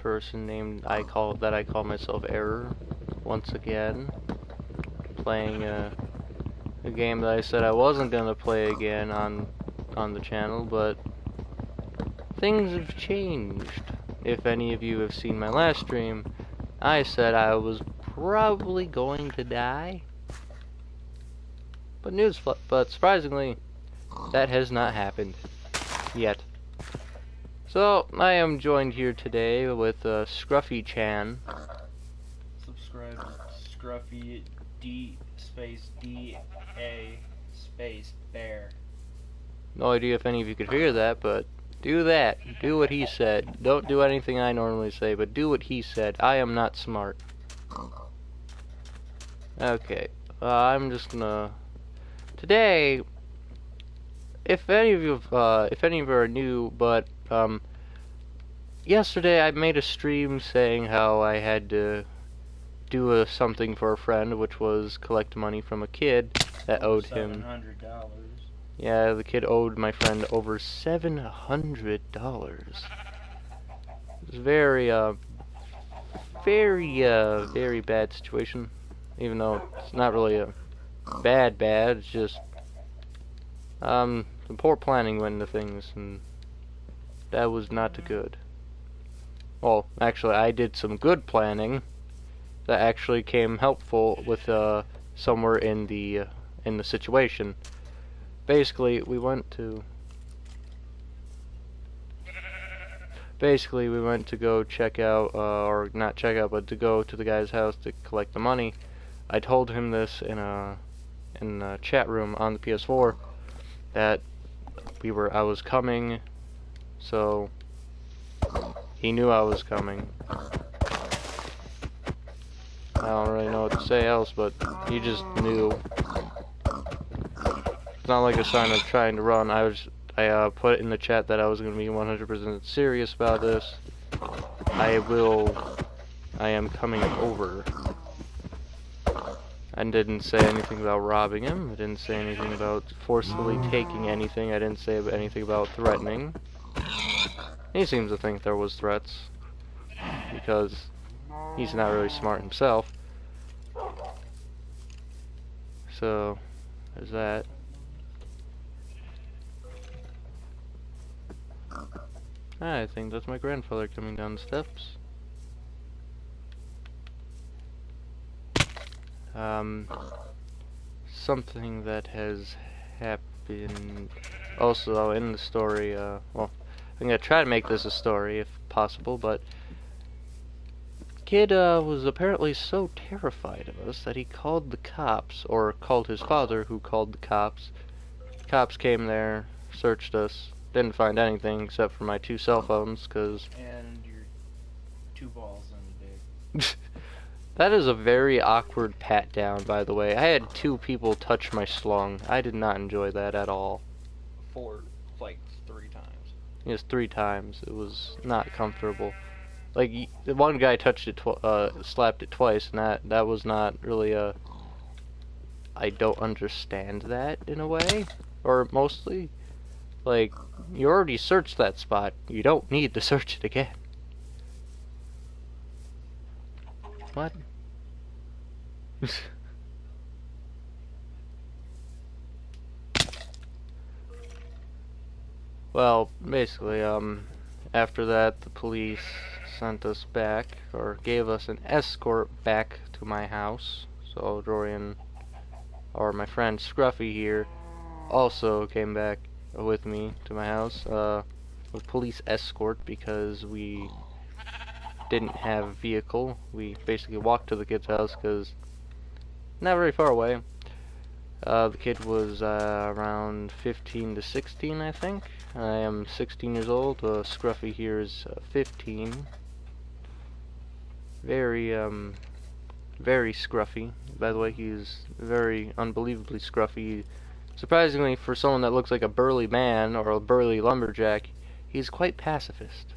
person named I call myself Error once again, playing a game that I said I wasn't gonna play again on the channel, but things have changed. If any of you have seen my last stream, I said I was probably going to die, but surprisingly, that has not happened yet. So I am joined here today with Scruffy Chan. Subscribe to Scruffy D_A_Bear. No idea if any of you could hear that, but do that. Do what he said. Don't do anything I normally say, but do what he said. I am not smart. Okay, I'm just gonna... Today, if any of you are new, but yesterday I made a stream saying how I had to do something for a friend, which was collect money from a kid that owed him $700. Yeah, the kid owed my friend over $700. It was very bad situation. Even though it's not really a bad, it's just, some poor planning went into things, and that was not good. Well, actually, I did some good planning that actually came helpful with, somewhere in the situation. Basically, we went to go check out, or not check out, but to go to the guy's house to collect the money. I told him this in a chat room on the PS4 that I was coming, so he knew I was coming. I don't really know what to say else, but he just knew. It's not like a sign of trying to run. I put in the chat that I was going to be 100% serious about this. I am coming over. I didn't say anything about robbing him. I didn't say anything about forcefully taking anything. I didn't say anything about threatening. He seems to think there was threats, because he's not really smart himself. So, there's that. I think that's my grandfather coming down the steps. Something that has happened also in the story, well, I'm gonna try to make this a story if possible, but kid was apparently so terrified of us that he called the cops, or called his father, who called the cops. Cops came there, searched us, didn't find anything except for my 2 cell phones, cause And your 2 balls on your dick. that is a very awkward pat down, by the way. I had 2 people touch my schlong. I did not enjoy that at all. Like 3 times. Yes, 3 times. It was not comfortable. Like, the one guy touched it, slapped it twice, and that was not really a... I don't understand that, in a way. Or mostly. Like, you already searched that spot. You don't need to search it again. What? Well, basically, after that, the police sent us back, or gave us an escort back to my house. So Dorian, or my friend Scruffy here, also came back with me to my house, with police escort, because we didn't have a vehicle. We basically walked to the kid's house, because not very far away. The kid was around 15 to 16, I think. I am 16 years old. Scruffy here is 15. Very scruffy. By the way, he's very unbelievably scruffy. Surprisingly, for someone that looks like a burly man or a burly lumberjack, he's quite pacifist.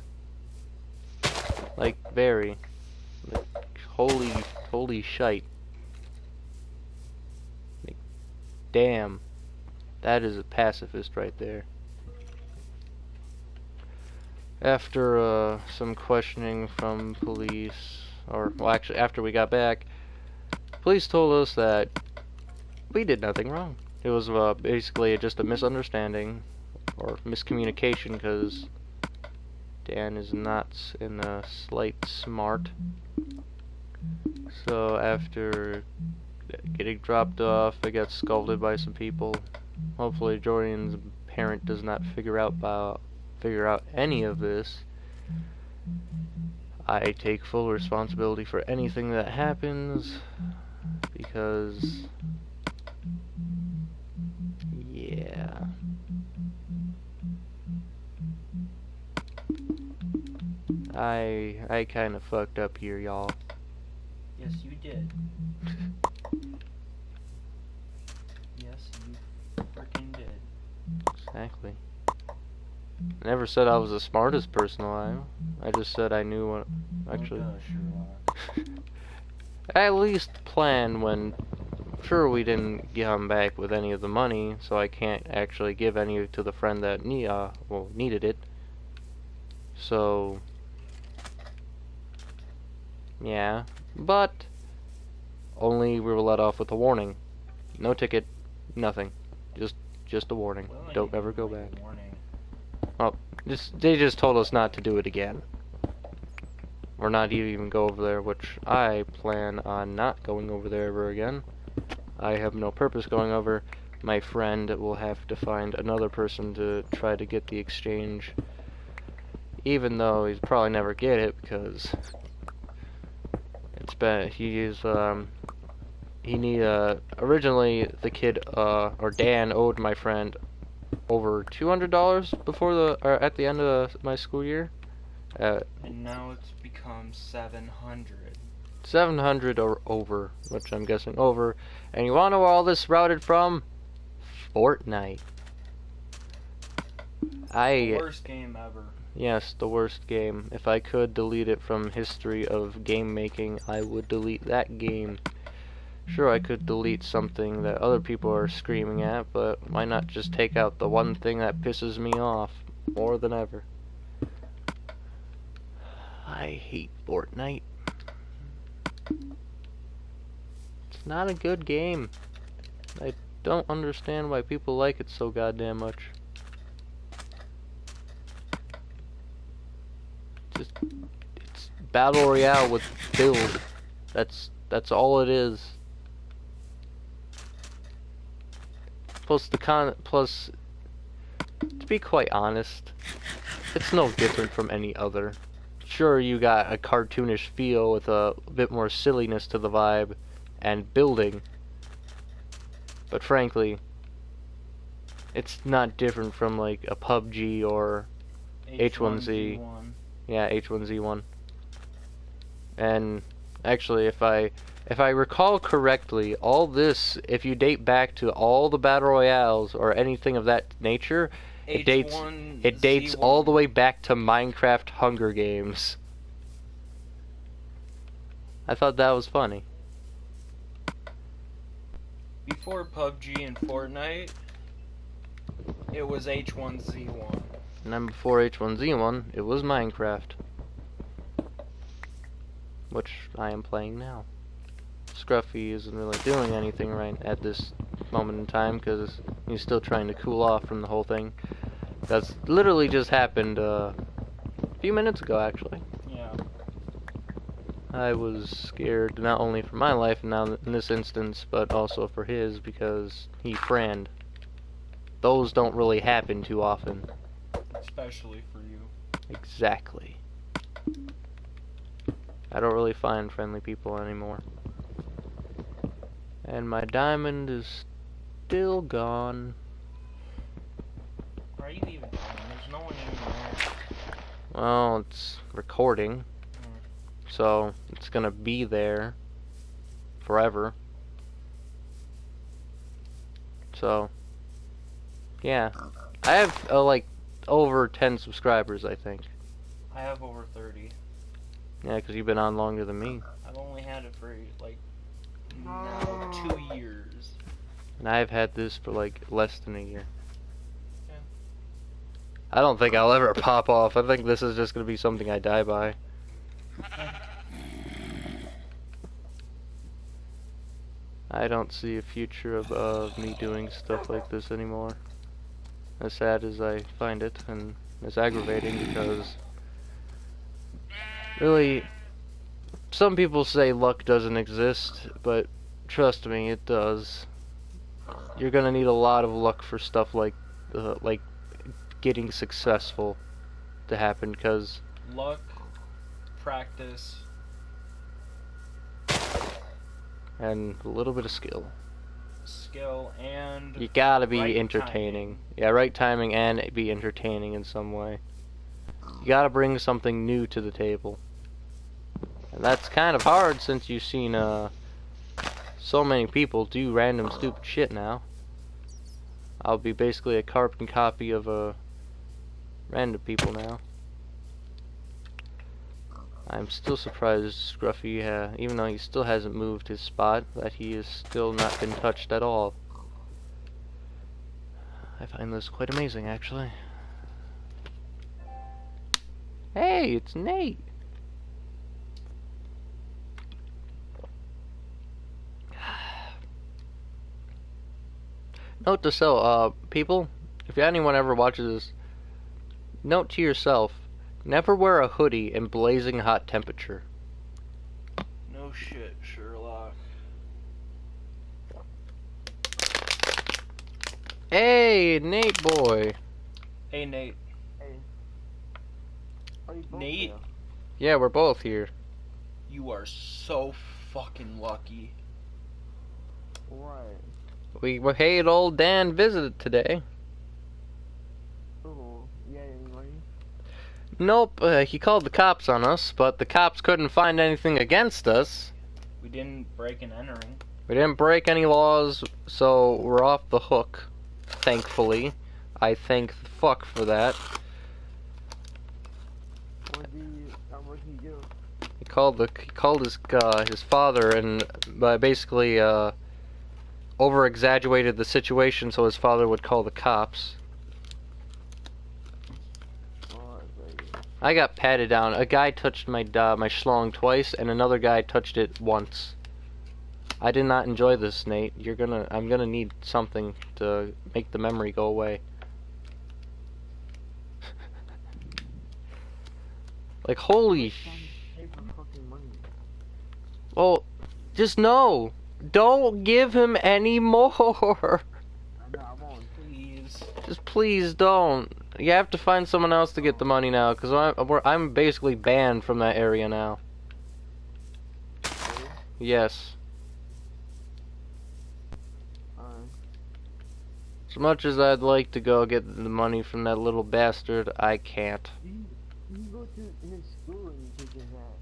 Like, very. Like, holy shite. Like, damn. That is a pacifist right there. after some questioning from police, or well, actually, after we got back, police told us that we did nothing wrong. It was basically just a misunderstanding or miscommunication because Dan is not in the slight smart. So after getting dropped off, I got scolded by some people. Hopefully Jordan's parent does not figure out any of this. I take full responsibility for anything that happens because yeah. I kind of fucked up here, y'all. Yes, you did. Yes, you freaking did. Exactly. I never said I was the smartest person alive. I just said I knew what actually. Oh, sure. I at least planned when. Sure, we didn't come back with any of the money, so I can't actually give any to the friend that needed it. So yeah, but only we were let off with a warning. No ticket, nothing. Just a warning. Well, Don't ever go back. Warning. Oh, they just told us not to do it again. Or not even go over there, which I plan on not going over there ever again. I have no purpose going over. My friend will have to find another person to try to get the exchange, even though he'd probably never get it because it's been originally the kid or Dan owed my friend over $200 before at the end of my school year. And now it's become 700. 700 or over, which I'm guessing over. And you wanna know where all this routed from? Fortnite. The worst game ever. Yes, the worst game. If I could delete it from history of game making, I would delete that game. Sure, I could delete something that other people are screaming at, but why not just take out the one thing that pisses me off more than ever? I hate Fortnite. It's not a good game. I don't understand why people like it so goddamn much. It's Battle Royale with build. That's all it is. Plus to be quite honest, it's no different from any other. Sure, you got a cartoonish feel with a bit more silliness to the vibe and building, but frankly, it's not different from like a PUBG or H1Z. Yeah, H1Z1. And actually, if I recall correctly, all this, if you date back to all the battle royales or anything of that nature, it dates all the way back to Minecraft Hunger Games. I thought that was funny. Before PUBG and Fortnite, it was H1Z1. And then before H1Z1, it was Minecraft, which I am playing now. Scruffy isn't really doing anything right at this moment in time because he's still trying to cool off from the whole thing. That's literally just happened a few minutes ago, actually. Yeah. I was scared not only for my life now in this instance, but also for his because he friend. Those don't really happen too often. Especially for you. Exactly. I don't really find friendly people anymore. And my diamond is still gone. Where are you even going? There's no one even there. Well, it's recording. So, it's gonna be there forever. So, yeah. I have, like, over 10 subscribers, I think. I have over 30. Yeah, because you've been on longer than me. I've only had it for, like, now 2 years. And I've had this for, like, less than a year. Yeah. I don't think I'll ever pop off. I think this is just gonna be something I die by. I don't see a future of me doing stuff like this anymore. As sad as I find it, and it's aggravating because really, some people say luck doesn't exist, but trust me, it does. You're gonna need a lot of luck for stuff like getting successful to happen, because luck, practice, and a little bit of skill. And you gotta be right entertaining. timing. Yeah, right timing and be entertaining in some way. You gotta bring something new to the table. And that's kind of hard since you've seen so many people do random stupid shit now. I'll be basically a carbon copy of random people now. I'm still surprised Scruffy, even though he still hasn't moved his spot, that he has still not been touched at all. I find this quite amazing, actually. Hey, it's Nate! Note to self, people, if anyone ever watches this, note to yourself, never wear a hoodie in blazing hot temperature. No shit, Sherlock. Hey, Nate boy. Hey, Nate. Hey. Are you both Nate? here? Yeah, we're both here. You are so fucking lucky. Right. We had old Dan visited today. Oh, yeah, anybody? Nope, he called the cops on us, but the cops couldn't find anything against us. We didn't break and entering. We didn't break any laws, so we're off the hook. Thankfully. I thank the fuck for that. What did he do? He called his father and basically over exaggerated the situation so his father would call the cops. Oh, I got patted down. A guy touched my schlong twice, and another guy touched it once. I did not enjoy this, Nate. I'm gonna need something to make the memory go away. Like, holy Pay for fucking money. well, just no. Don't give him any more. I know, I won't. Please. Just please don't. You have to find someone else to get the money now, because I'm basically banned from that area now. Really? Yes. As much as I'd like to go get the money from that little bastard, I can't. You go to his school and you kick his ass.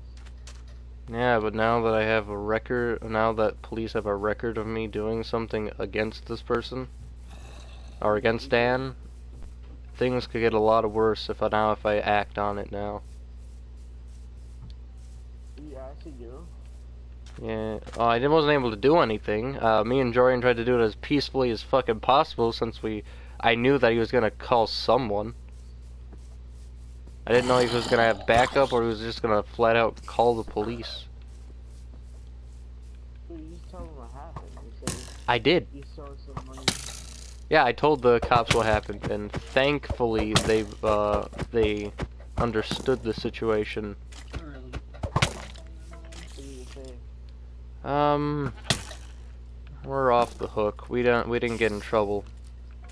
Yeah, but now that I have a record, now that police have a record of me doing something against this person, or against Dan, things could get a lot worse if I act on it now. You actually do? Yeah, I wasn't able to do anything. Me and Jorian tried to do it as peacefully as fucking possible since I knew that he was gonna call someone. I didn't know he was gonna have backup or he was just gonna flat out call the police. So you just tell him what happened. You said I did. you saw some money. Yeah, I told the cops what happened, and thankfully they understood the situation. What did you say? We're off the hook. We didn't get in trouble.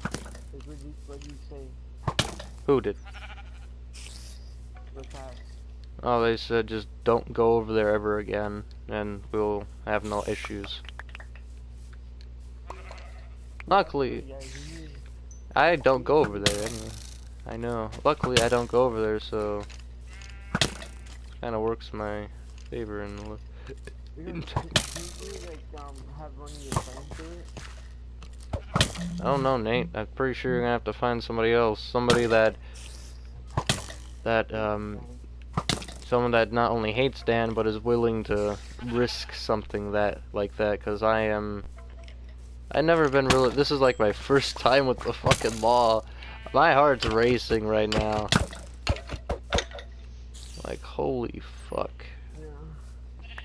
What did you say? Who did? The cops. Oh, they said just don't go over there ever again, and we'll have no issues. Luckily, Yeah, he I don't go over there anyway. I know. Luckily, I don't go over there, so kind of works in my favor in the. Can you have one of your friends do it? I don't know, Nate. I'm pretty sure you're gonna have to find somebody else. Somebody someone that not only hates Dan, but is willing to risk something like that, because I've never been really, this is like my first time with the fucking law. My heart's racing right now. Like, holy fuck. Yeah.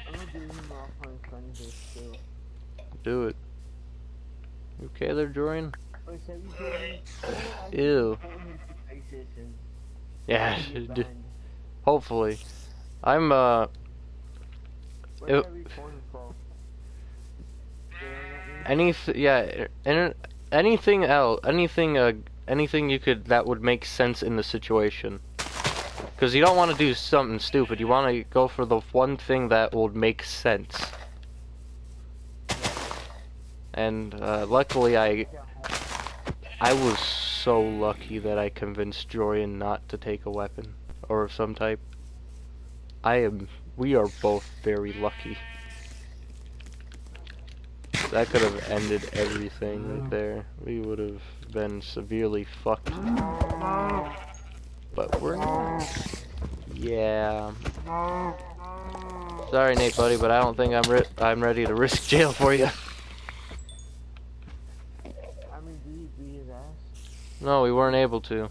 I'm gonna do him off on Sunday too. Do it. You okay there, Jorian? Wait, so you told me? Ew. Yeah, hopefully. I'm, What It- should I report him for? anything else, anything you could, that would make sense in the situation. Because you don't want to do something stupid, you want to go for the one thing that will make sense. And, luckily I was so lucky that I convinced Jorian not to take a weapon, or of some type. We are both very lucky. That could have ended everything right there. We would have been severely fucked. But we're not. Yeah. Sorry, Nate, buddy, but I don't think I'm ready to risk jail for you. I mean, do you beat his ass? No, we weren't able to.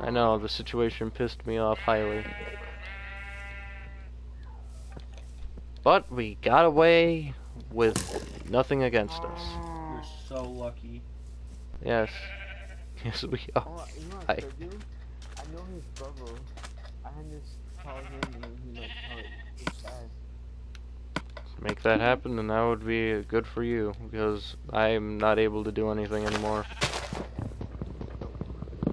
I know, the situation pissed me off highly. But we got away with nothing against us. You're so lucky. Yes. Yes, we are. Oh, you know what Hi. I could do? I know his brother. I had this call him and then he like called his dad. Make that happen, and that would be good for you, because I'm not able to do anything anymore.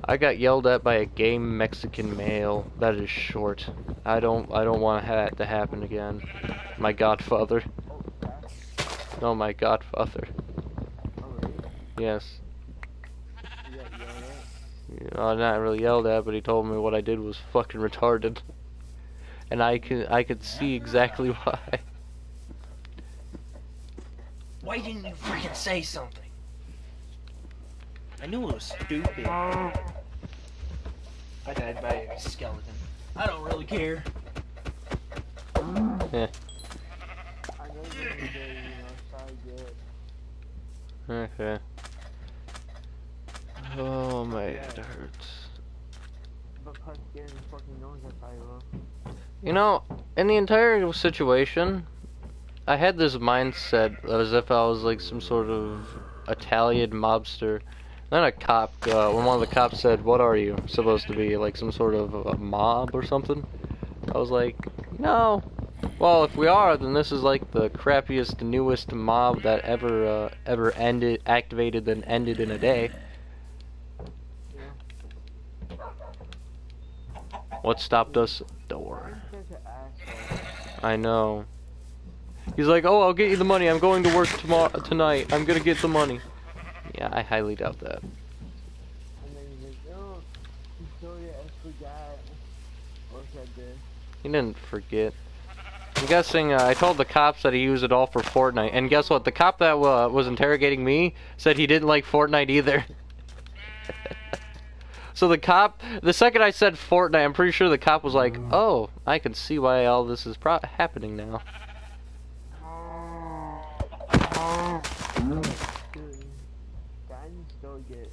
I got yelled at by a gay Mexican male. That is short. I don't want that to happen again. My godfather. Oh, that? No, my godfather. Oh, really? Yes. You got yelled at? You know, not really yelled at, but he told me what I did was fucking retarded. And I could see exactly why. Why didn't you freaking say something? I knew it was stupid. I died by a skeleton. I don't really care. Yeah. I know you're gonna say, sorry, good. Okay. Oh, my head hurts. But plus getting fucking knows that I will. You know, in the entire situation, I had this mindset as if I was like some sort of Italian mobster. Then a cop, when one of the cops said, "What are you supposed to be, like some sort of a mob or something?" I was like, "No. Well, if we are, then this is like the crappiest, newest mob that ever activated, and ended in a day." What stopped us? Door. I'm such an asshole. I know. He's like, "Oh, I'll get you the money. I'm going to work tonight. I'm gonna get the money." Yeah, I highly doubt that. And then he's like, oh, I'm sorry, I forgot. Or said this. He didn't forget. I'm guessing, I told the cops that he used it all for Fortnite. And guess what? The cop that was interrogating me said he didn't like Fortnite either. So the second I said Fortnite, I'm pretty sure the cop was like, "Oh, I can see why all this is happening now." Dude, guy needs to go get.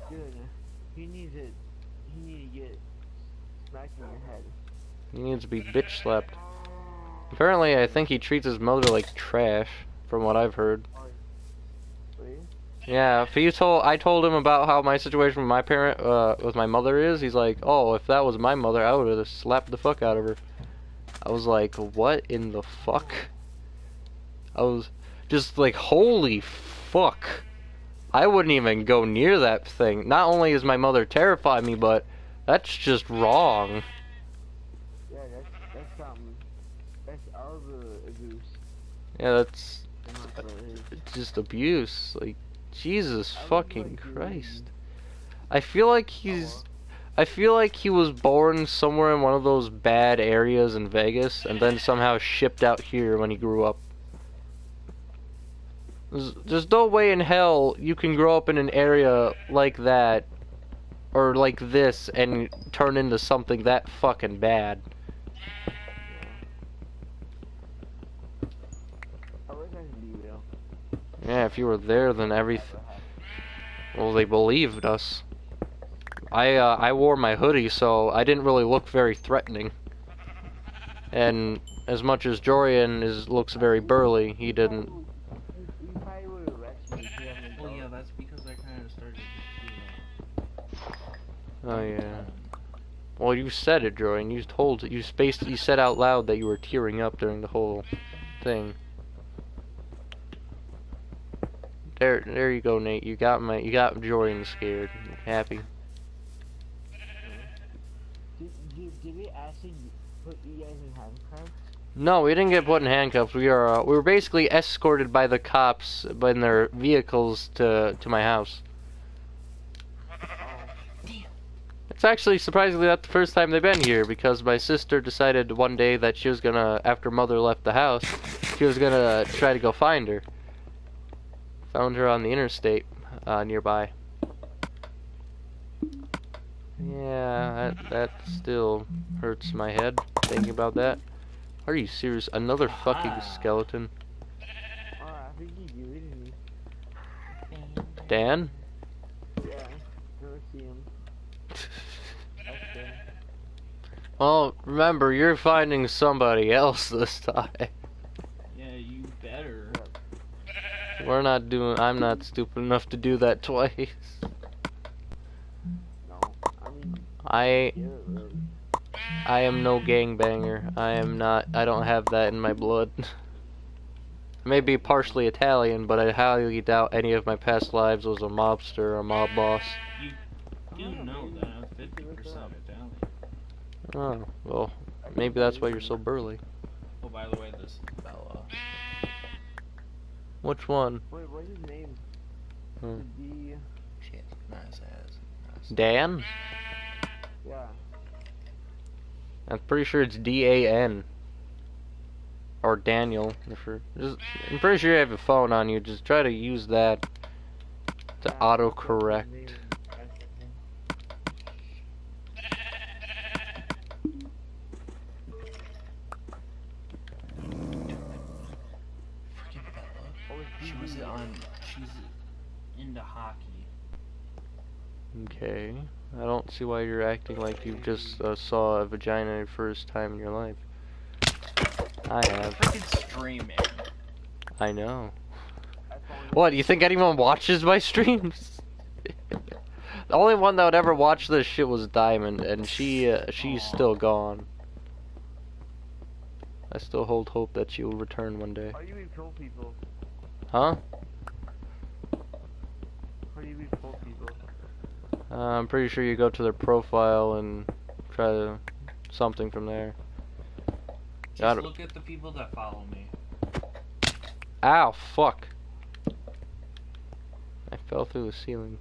Dude, he needs to get smacked in the head. He needs to be bitch slapped. Apparently, I think he treats his mother like trash, from what I've heard. Wait? Yeah, if I told him about how my situation with with my mother is, he's like, "Oh, if that was my mother, I would have slapped the fuck out of her." I was like, "What in the fuck?" I was just like, "Holy fuck." I wouldn't even go near that thing. Not only is my mother terrified me, but that's just wrong. Yeah, that's elder abuse. Yeah, that's And that's what it is. it's just abuse. Like, Jesus I was fucking like, Christ. I feel like he was born somewhere in one of those bad areas in Vegas and then somehow shipped out here when he grew up. There's no way in hell you can grow up in an area like that or like this and turn into something that fucking bad. I wish I could be Yeah, if you were there, then everything. Well, they believed us. I wore my hoodie, so I didn't really look very threatening. And as much as Jorian looks very burly, he didn't. You probably would have arrested me if you haven't Well, done yeah, it. that's because I kind of started to Oh yeah. Well, you said it, Jorian. You said out loud that you were tearing up during the whole thing. There you go, Nate. You got Jorian scared. Happy. Did we actually put you guys in handcuffs? No, we didn't get put in handcuffs. We were basically escorted by the cops in their vehicles to my house. It's actually surprisingly not the first time they've been here, because my sister decided one day that she was gonna, after Mother left the house, she was gonna try to go find her. Found her on the interstate nearby. Yeah, that still hurts my head thinking about that. Are you serious? Another fucking skeleton? Oh, I think you muted me. Dan? Yeah, never see him. Okay. Well, remember, you're finding somebody else this time. Yeah, you better. I'm not stupid enough to do that twice. No, I mean, I yeah, really. I am no gangbanger. I don't have that in my blood. I may be partially Italian, but I highly doubt any of my past lives was a mobster or a mob boss. You know that I'm 50% Italian. Oh, well, maybe that's why you're so burly. Oh, by the way, this is Bella. Which one? Wait, what's his name? Hmm. D. Shit, nice ass. Nice. Dan? Yeah. I'm pretty sure it's D-A-N. Or Daniel. I'm pretty sure you have a phone on you. Just try to use that to autocorrect. Freaking Bella. She's into hockey. Okay. I don't see why you're acting like you just saw a vagina the first time in your life. I have. Freaking streaming. I know. What, do you think anyone watches my streams? The only one that would ever watch this shit was Diamond, and she's still gone. I still hold hope that she will return one day. How do you report people? Huh? How do you report people? I'm pretty sure you go to their profile and try to something from there. Just look at the people that follow me. Ow, fuck. I fell through the ceiling.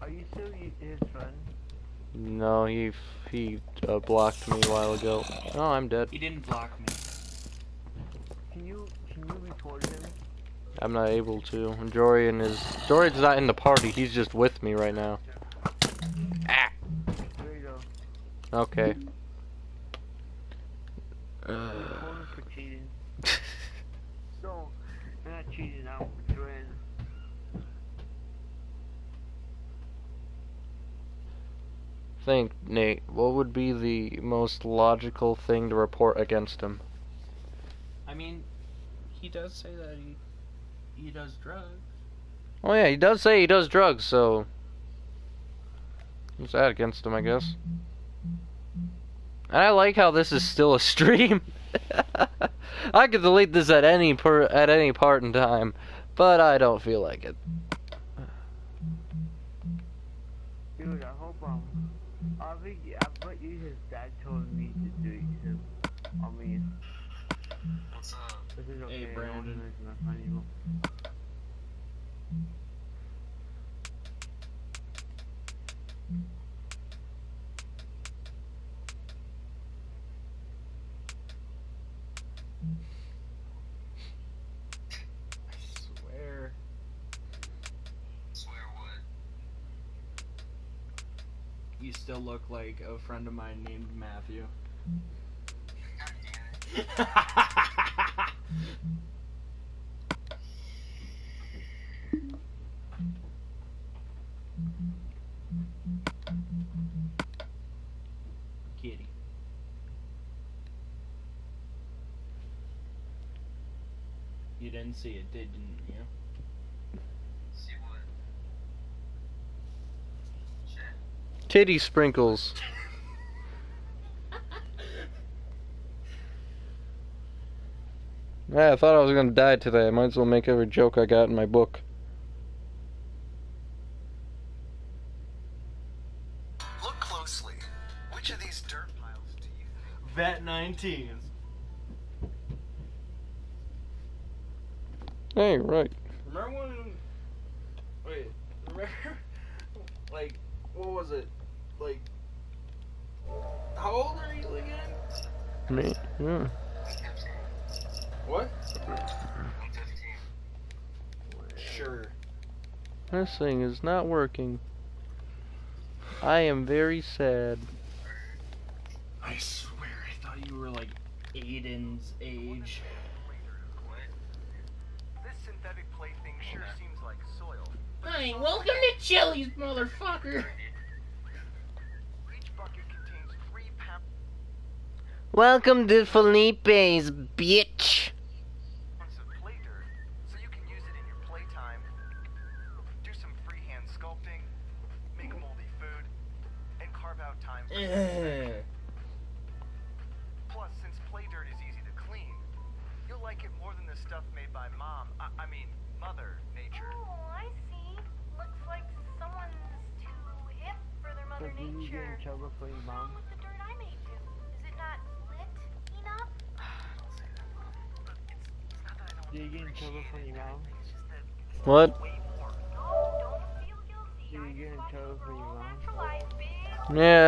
Are you still his friend? No, he blocked me a while ago. Oh, I'm dead. He didn't block me. Can you report him? I'm not able to. Jorian's not in the party, he's just with me right now. Ah! There you go. Okay. Report him for cheating. No, I'm not cheating out for Joanne. Think, Nate, what would be the most logical thing to report against him? I mean, he does say that he does drugs. Oh yeah, he does say he does drugs, so what's that against him, I guess? And I like how this is still a stream. I could delete this at any part in time, but I don't feel like it. Dude, I hope I bet you his dad told me to do it too. I mean, What's up? this is okay. Hey, Brandon. It's not funny, but- I swear. Swear what? You still look like a friend of mine named Matthew. God damn it. Kitty. You didn't see it, didn't you? See what? Shit. Titty sprinkles. Yeah, I thought I was gonna die today. I might as well make every joke I got in my book. Look closely. Which of these dirt piles do you think? Vet 19s. Hey, right. Remember when? Wait, remember? Like, what was it? Like, how old are you again? Me? Yeah. What? I'm 15. Sure. This thing is not working. I am very sad. I swear, I thought you were like Aiden's age. This synthetic plaything sure seems like soil. Hey, welcome to Chili's, motherfucker. Each bucket contains 3 pounds Welcome to Felipe's, bitch. of play dirt, so you can use it in your playtime. Do some freehand sculpting, make moldy food, and carve out time for Ugh. Plus, since play dirt is easy to clean, you'll like it more than the stuff made by I mean, Mother Nature. Oh, I see. Looks like someone's too hip for their mother So do you get nature. in trouble for your What's mom? wrong with the dirt I made you? Is it not lit enough? Do you get in trouble for your mom? What? No, don't feel guilty. Do you I'm get in just trouble for your all mom? natural life, babe. Yeah.